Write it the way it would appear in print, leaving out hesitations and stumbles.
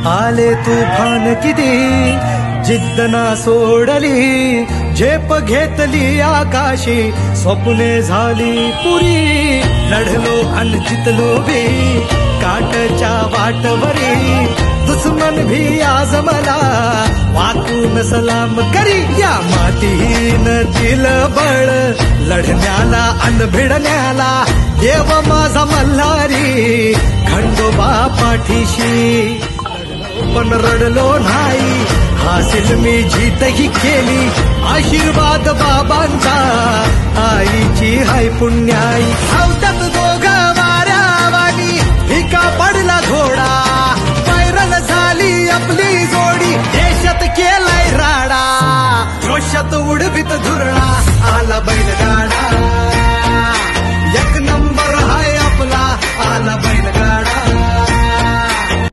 आले तुफान किती जिद्द ना सोडली, झेप घेतली आकाशी, स्वप्ने झाली पुरी. लढलो अन जितलो बी काटच्या वाटवरी, दुश्मन भी आज मला वाकून सलाम करी. या मातीनं दिलं बळ लढण्याला अन भिडण्याला, देव माझा मल्हारी खंडोबा पाठीशी. पण रडलो नाही, हासिल मी जीतही केली, आशीर्वाद बाबांचा आईची हाय पुण्याई. धावतात दोघं वाऱ्यावानी, भिका पडला घोडा, पैरल झाली आपली जोडी, देशात केलाय राडा, जोशात उडवीत